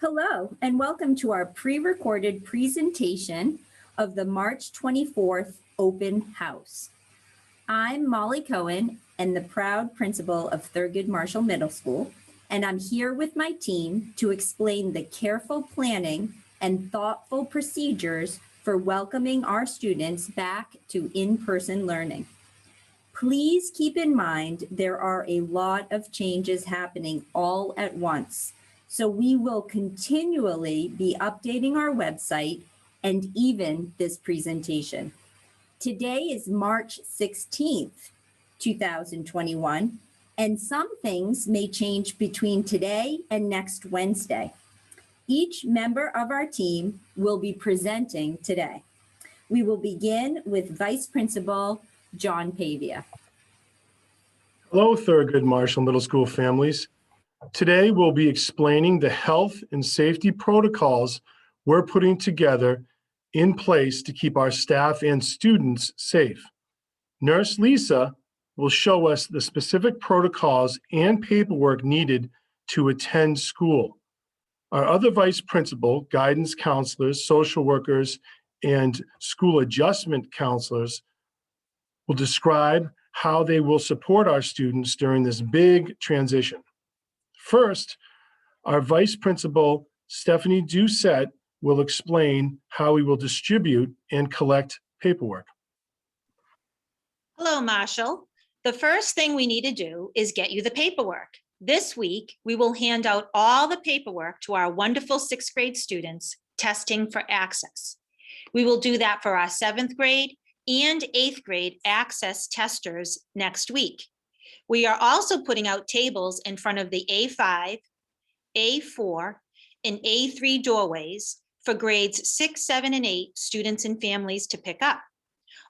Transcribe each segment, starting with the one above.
Hello, and welcome to our pre-recorded presentation of the March 24th Open House. I'm Molly Cohen and the proud principal of Thurgood Marshall Middle School, and I'm here with my team to explain the careful planning and thoughtful procedures for welcoming our students back to in-person learning. Please keep in mind there are a lot of changes happening all at once. So we will continually be updating our website and even this presentation. Today is March 16th, 2021, and some things may change between today and next Wednesday. Each member of our team will be presenting today. We will begin with Vice Principal John Pavia. Hello, Thurgood Marshall Middle School families. Today, we'll be explaining the health and safety protocols we're putting together in place to keep our staff and students safe. Nurse Lisa will show us the specific protocols and paperwork needed to attend school. Our other vice principal, guidance counselors, social workers, and school adjustment counselors will describe how they will support our students during this big transition. First, our Vice Principal, Stephanie Doucette, will explain how we will distribute and collect paperwork. Hello, Marshall. The first thing we need to do is get you the paperwork. This week, we will hand out all the paperwork to our wonderful sixth grade students testing for access. We will do that for our seventh grade and eighth grade access testers next week. We are also putting out tables in front of the A5, A4, and A3 doorways for grades 6, 7, and 8 students and families to pick up.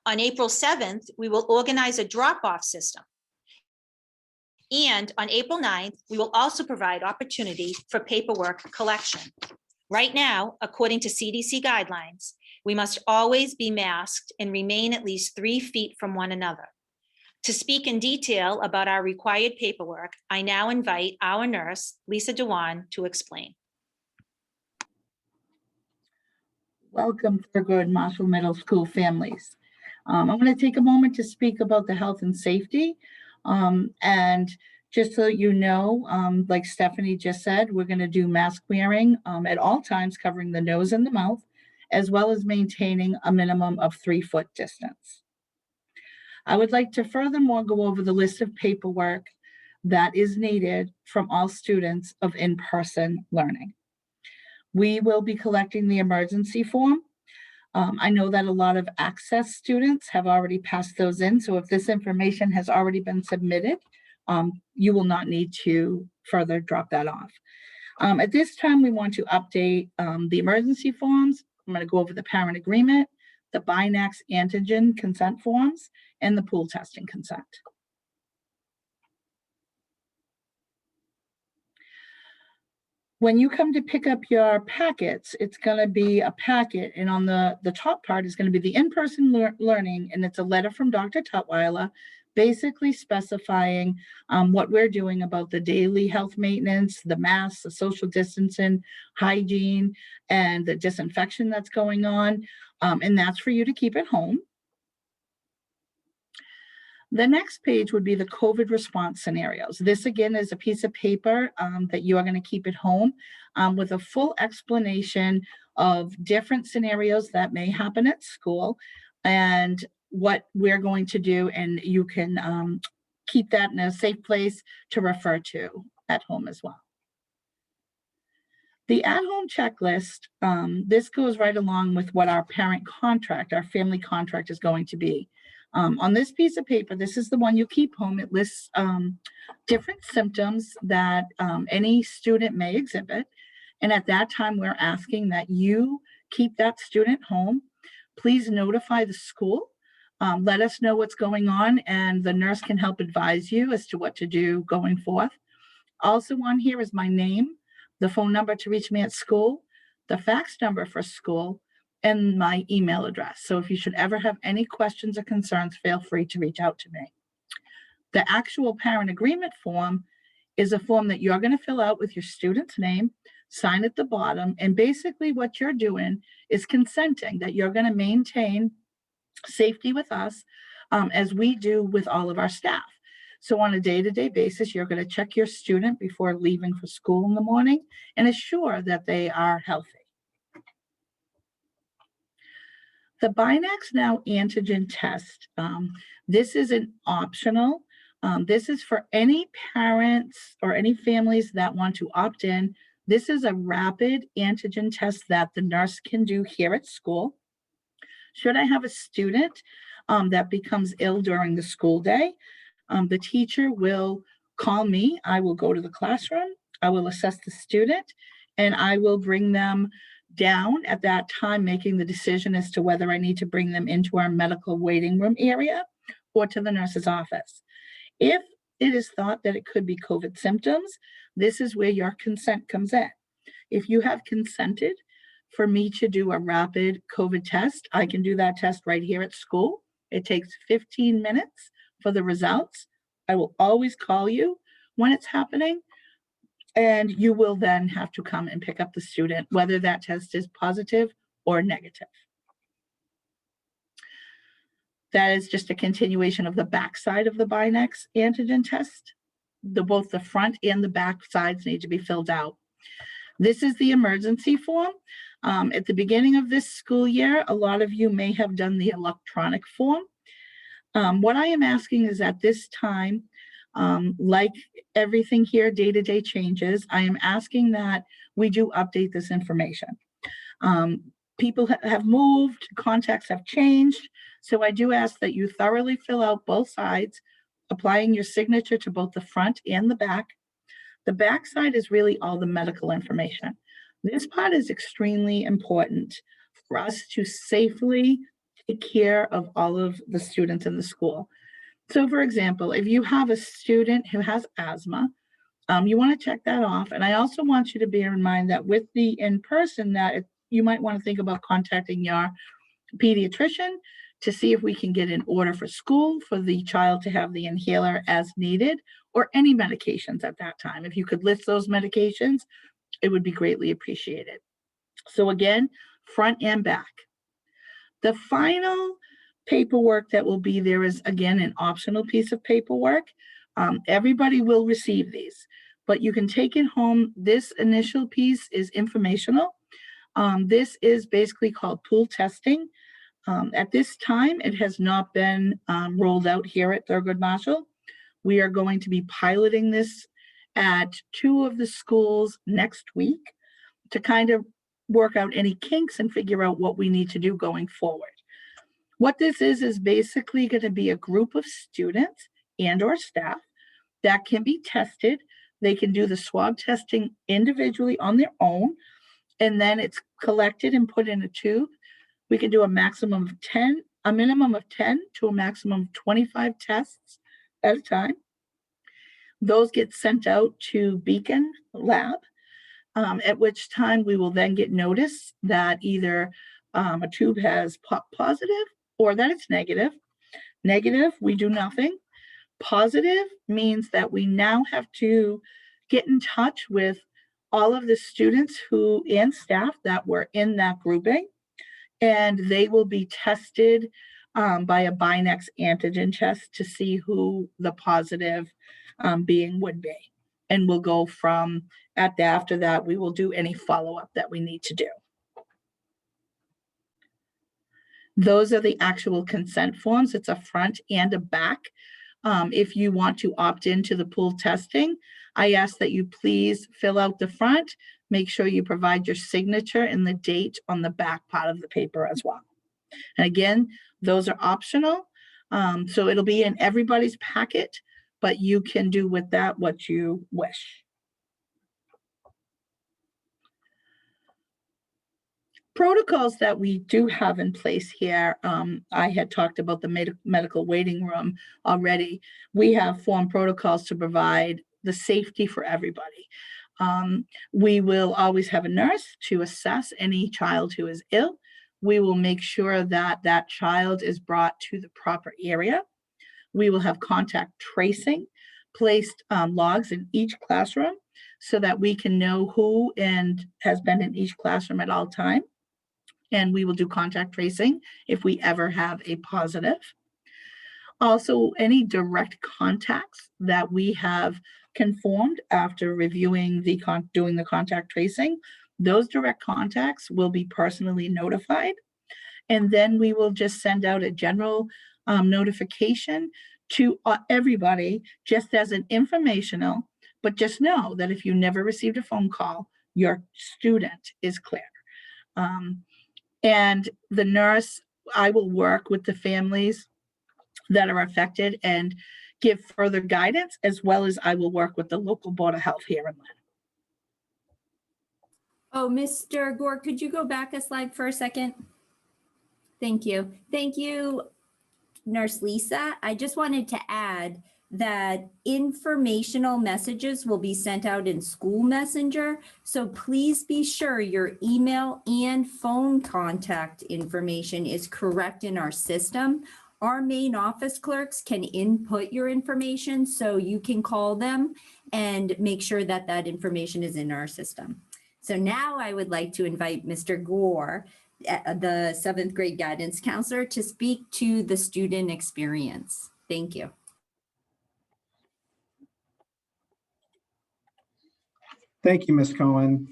On April 7th, we will organize a drop-off system. And on April 9th, we will also provide opportunity for paperwork collection. Right now, according to CDC guidelines, we must always be masked and remain at least 3 feet from one another. To speak in detail about our required paperwork, I now invite our nurse, Lisa Dewan, to explain. Welcome, Thurgood Marshall Middle School families. I want to take a moment to speak about the health and safety. And just so you know, like Stephanie just said, we're going to do mask wearing at all times, covering the nose and the mouth, as well as maintaining a minimum of 3-foot distance. I would like to furthermore go over the list of paperwork that is needed from all students of in-person learning. We will be collecting the emergency form. I know that a lot of access students have already passed those in, so if this information has already been submitted, you will not need to further drop that off. At this time, we want to update the emergency forms. I'm going to go over the parent agreement, the Binax antigen consent forms, and the pool testing consent. When you come to pick up your packets, it's going to be a packet, and on the top part is going to be the in-person learning, and it's a letter from Dr. Tutwiler, basically specifying what we're doing about the daily health maintenance, the masks, the social distancing, hygiene, and the disinfection that's going on, and that's for you to keep at home. The next page would be the COVID response scenarios. This again is a piece of paper that you are going to keep at home with a full explanation of different scenarios that may happen at school and what we're going to do, and you can keep that in a safe place to refer to at home as well. The at-home checklist, this goes right along with what our parent contract, our family contract is going to be. On this piece of paper, this is the one you keep home. It lists different symptoms that any student may exhibit. And at that time, we're asking that you keep that student home. Please notify the school. Let us know what's going on, and the nurse can help advise you as to what to do going forth. Also on here is my name, the phone number to reach me at school, the fax number for school, and my email address. So if you should ever have any questions or concerns, feel free to reach out to me. The actual parent agreement form is a form that you're going to fill out with your student's name, sign at the bottom. And basically what you're doing is consenting that you're going to maintain safety with us as we do with all of our staff. So on a day-to-day basis, you're going to check your student before leaving for school in the morning and assure that they are healthy. The BinaxNOW antigen test, this is an optional. This is for any parents or any families that want to opt in. This is a rapid antigen test that the nurse can do here at school. Should I have a student that becomes ill during the school day, the teacher will call me. I will go to the classroom. I will assess the student, and I will bring them down at that time, making the decision as to whether I need to bring them into our medical waiting room area or to the nurse's office. If it is thought that it could be COVID symptoms, this is where your consent comes in. If you have consented for me to do a rapid COVID test, I can do that test right here at school. It takes 15 minutes for the results. I will always call you when it's happening, and you will then have to come and pick up the student, whether that test is positive or negative. That is just a continuation of the backside of the Binax antigen test. Both the front and the back sides need to be filled out. This is the emergency form. At the beginning of this school year, a lot of you may have done the electronic form. What I am asking is at this time, like everything here, day-to-day changes, I am asking that we do update this information. People have moved, contacts have changed, so I do ask that you thoroughly fill out both sides, applying your signature to both the front and the back. The back side is really all the medical information. This part is extremely important for us to safely take care of all of the students in the school. So for example, if you have a student who has asthma, you want to check that off. And I also want you to bear in mind that with the in-person, that you might want to think about contacting your pediatrician to see if we can get an order for school for the child to have the inhaler as needed, or any medications at that time. If you could list those medications, it would be greatly appreciated. So again, front and back. The final paperwork that will be there is, again, an optional piece of paperwork. Everybody will receive these, but you can take it home. This initial piece is informational. This is basically called pool testing. At this time, it has not been rolled out here at Thurgood Marshall. We are going to be piloting this at 2 of the schools next week to kind of work out any kinks and figure out what we need to do going forward. What this is basically going to be a group of students and or staff that can be tested. They can do the swab testing individually on their own, and then it's collected and put in a tube. We can do a maximum of 10, a minimum of 10 to a maximum of 25 tests at a time. Those get sent out to Beacon Lab, at which time we will then get notice that either a tube has positive or that it's negative. Negative, we do nothing. Positive means that we now have to get in touch with all of the students and staff that were in that grouping, and they will be tested by a Binax antigen test to see who the positive being would be. And we'll go from after that, we will do any follow-up that we need to do. Those are the actual consent forms. It's a front and a back. If you want to opt into the pool testing, I ask that you please fill out the front, make sure you provide your signature and the date on the back part of the paper as well. And again, those are optional. So it'll be in everybody's packet, but you can do with that what you wish. Protocols that we do have in place here, I had talked about the medical waiting room already. We have formed protocols to provide the safety for everybody. We will always have a nurse to assess any child who is ill. We will make sure that that child is brought to the proper area. We will have contact tracing, placed logs in each classroom so that we can know who and has been in each classroom at all time. And we will do contact tracing if we ever have a positive. Also, any direct contacts that we have conformed after reviewing doing the contact tracing, those direct contacts will be personally notified. And then we will just send out a general notification to everybody, just as an informational, but just know that if you never received a phone call, your student is clear. And the nurse, I will work with the families that are affected and give further guidance, as well as I will work with the local Board of Health here in Lynn. Oh, Mr. Gore, could you go back a slide for a second? Thank you. Thank you, Nurse Lisa. I just wanted to add that informational messages will be sent out in School Messenger. So please be sure your email and phone contact information is correct in our system. Our main office clerks can input your information so you can call them and make sure that that information is in our system. So now I would like to invite Mr. Gore, the 7th grade guidance counselor, to speak to the student experience. Thank you. Thank you, Ms. Cohen.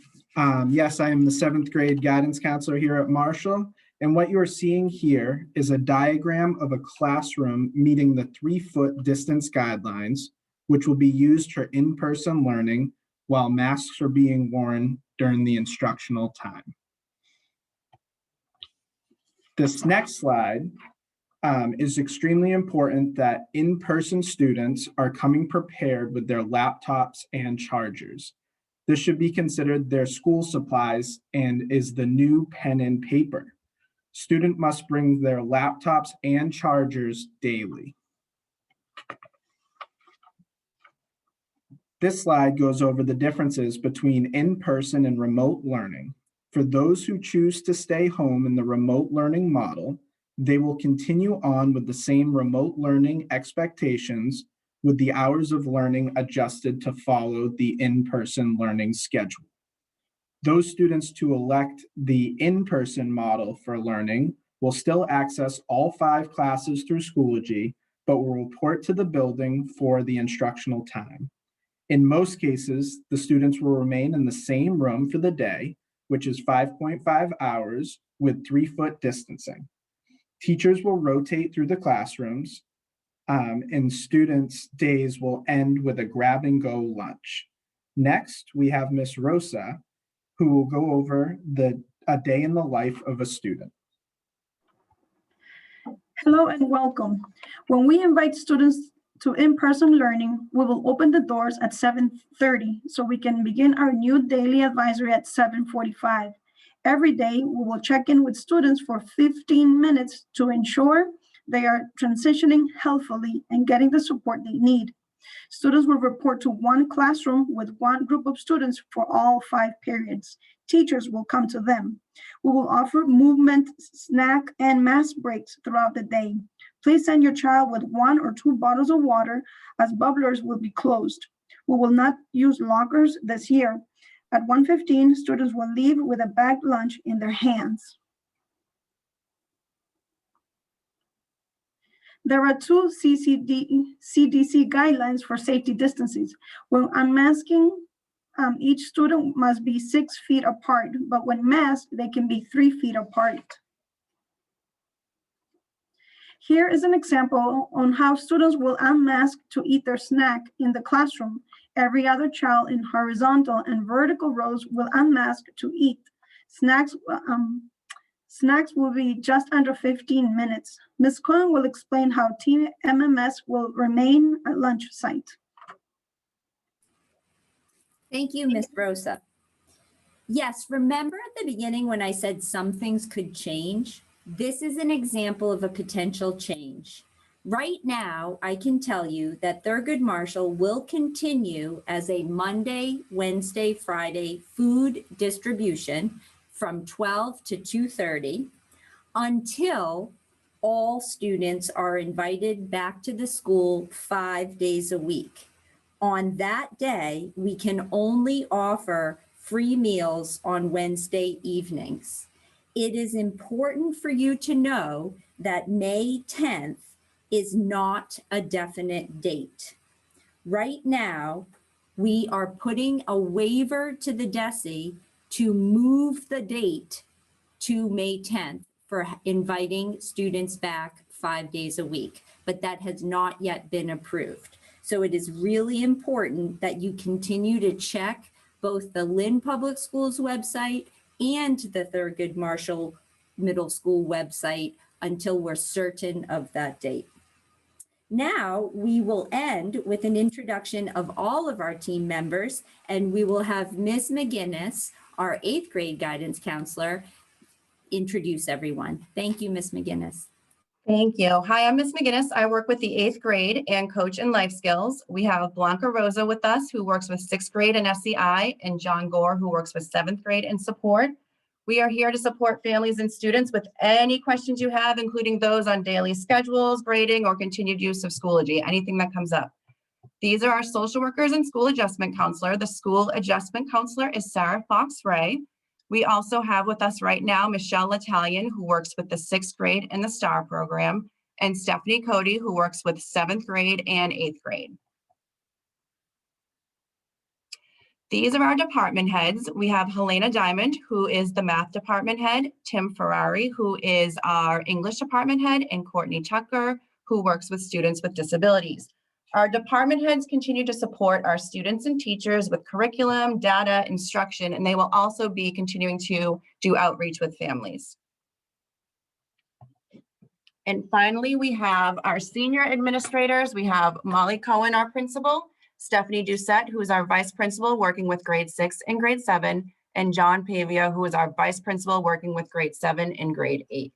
Yes, I am the 7th grade guidance counselor here at Marshall. And what you are seeing here is a diagram of a classroom meeting the 3-foot distance guidelines, which will be used for in-person learning while masks are being worn during the instructional time. This next slide is extremely important that in-person students are coming prepared with their laptops and chargers. This should be considered their school supplies and is the new pen and paper. Student must bring their laptops and chargers daily. This slide goes over the differences between in-person and remote learning. For those who choose to stay home in the remote learning model, they will continue on with the same remote learning expectations, with the hours of learning adjusted to follow the in-person learning schedule. Those students who elect the in-person model for learning will still access all 5 classes through Schoology, but will report to the building for the instructional time. In most cases, the students will remain in the same room for the day, which is 5.5 hours with 3-foot distancing. Teachers will rotate through the classrooms, and students' days will end with a grab-and-go lunch. Next, we have Ms. Rosa, who will go over a day in the life of a student. Hello and welcome. When we invite students to in-person learning, we will open the doors at 7:30 so we can begin our new daily advisory at 7:45. Every day, we will check in with students for 15 minutes to ensure they are transitioning healthfully and getting the support they need. Students will report to one classroom with one group of students for all 5 periods. Teachers will come to them. We will offer movement, snack, and mask breaks throughout the day. Please send your child with 1 or 2 bottles of water, as bubblers will be closed. We will not use lockers this year. At 1:15, students will leave with a bagged lunch in their hands. There are 2 CDC guidelines for safety distances. When unmasking, each student must be 6 feet apart, but when masked, they can be 3 feet apart. Here is an example on how students will unmask to eat their snack in the classroom. Every other child in horizontal and vertical rows will unmask to eat. Snacks will be just under 15 minutes. Ms. Cohen will explain how Team MMS will remain at lunch site. Thank you, Ms. Rosa. Yes, remember at the beginning when I said some things could change? This is an example of a potential change. Right now, I can tell you that Thurgood Marshall will continue as a Monday, Wednesday, Friday food distribution from 12 to 2:30 until all students are invited back to the school 5 days a week. On that day, we can only offer free meals on Wednesday evenings. It is important for you to know that May 10th is not a definite date. Right now, we are putting a waiver to the DESE to move the date to May 10th for inviting students back 5 days a week, but that has not yet been approved. So it is really important that you continue to check both the Lynn Public Schools website and the Thurgood Marshall Middle School website until we're certain of that date. Now we will end with an introduction of all of our team members, and we will have Ms. McGinnis, our 8th grade guidance counselor, introduce everyone. Thank you, Ms. McGinnis. Thank you. Hi, I'm Ms. McGinnis. I work with the 8th grade and coach in life skills. We have Blanca Rosa with us, who works with 6th grade and SEI, and John Gore, who works with 7th grade in support. We are here to support families and students with any questions you have, including those on daily schedules, grading, or continued use of Schoology, anything that comes up. These are our social workers and school adjustment counselor. The school adjustment counselor is Sarah Fox-Ray. We also have with us right now Michelle Italian, who works with the 6th grade and the STAR program, and Stephanie Cody, who works with 7th grade and 8th grade. These are our department heads. We have Helena Diamond, who is the math department head, Tim Ferrari, who is our English department head, and Courtney Tucker, who works with students with disabilities. Our department heads continue to support our students and teachers with curriculum, data, instruction, and they will also be continuing to do outreach with families. And finally, we have our senior administrators. We have Molly Cohen, our principal, Stephanie Doucette, who is our vice principal working with grade 6 and grade 7, and John Pavia, who is our vice principal working with grade 7 and grade 8.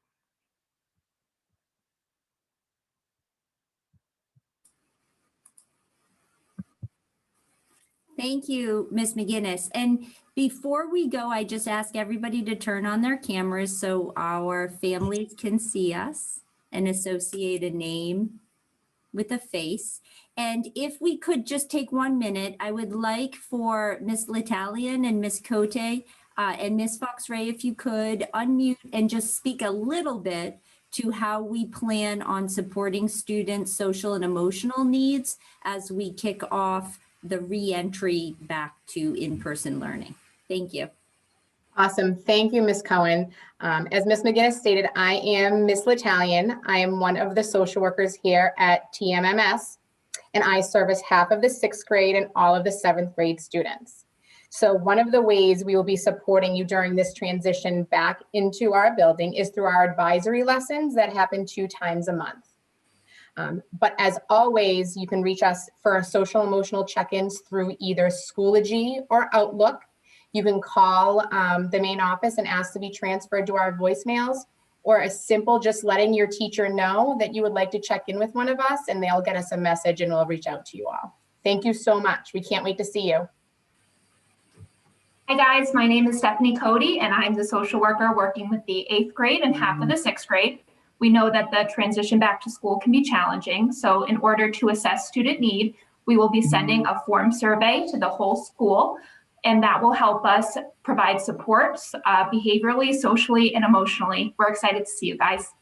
Thank you, Ms. McGinnis. And before we go, I just ask everybody to turn on their cameras so our families can see us and associate a name with a face. And if we could just take 1 minute, I would like for Ms. L'Italian and Ms. Cote and Ms. Fox-Ray, if you could unmute and just speak a little bit to how we plan on supporting students' social and emotional needs as we kick off the re-entry back to in-person learning. Thank you. Awesome. Thank you, Ms. Cohen. As Ms. McGinnis stated, I am Ms. L'Italian. I am one of the social workers here at TMMS, and I service half of the 6th grade and all of the 7th grade students. So one of the ways we will be supporting you during this transition back into our building is through our advisory lessons that happen 2 times a month. But as always, you can reach us for social emotional check-ins through either Schoology or Outlook. You can call the main office and ask to be transferred to our voicemails, or a simple just letting your teacher know that you would like to check in with one of us, and they'll get us a message and we'll reach out to you all. Thank you so much. We can't wait to see you. Hi guys, my name is Stephanie Cody and I'm the social worker working with the 8th grade and half of the 6th grade. We know that the transition back to school can be challenging. So in order to assess student need, we will be sending a form survey to the whole school, and that will help us provide supports behaviorally, socially, and emotionally. We're excited to see you guys.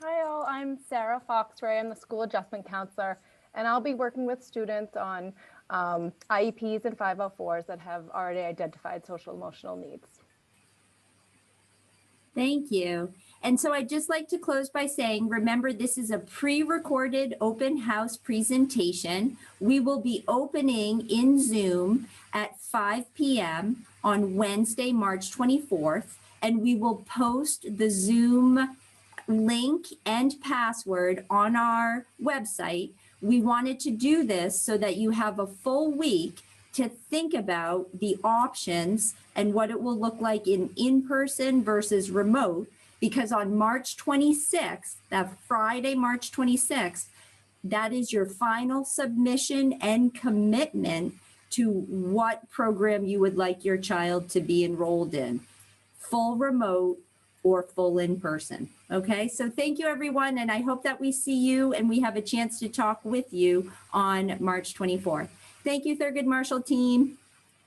Hi all, I'm Sarah Fox-Ray. I'm the school adjustment counselor, and I'll be working with students on IEPs and 504s that have already identified social emotional needs. Thank you. And so I'd just like to close by saying, remember, this is a pre-recorded open house presentation. We will be opening in Zoom at 5 p.m. on Wednesday, March 24th, and we will post the Zoom link and password on our website. We wanted to do this so that you have a full week to think about the options and what it will look like in-person versus remote, because on March 26th, that Friday, March 26th, that is your final submission and commitment to what program you would like your child to be enrolled in. Full remote or full in person. Okay, so thank you everyone, and I hope that we see you and we have a chance to talk with you on March 24th. Thank you, Thurgood Marshall team.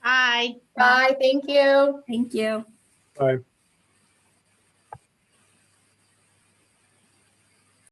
Bye. Bye, thank you. Thank you. Bye.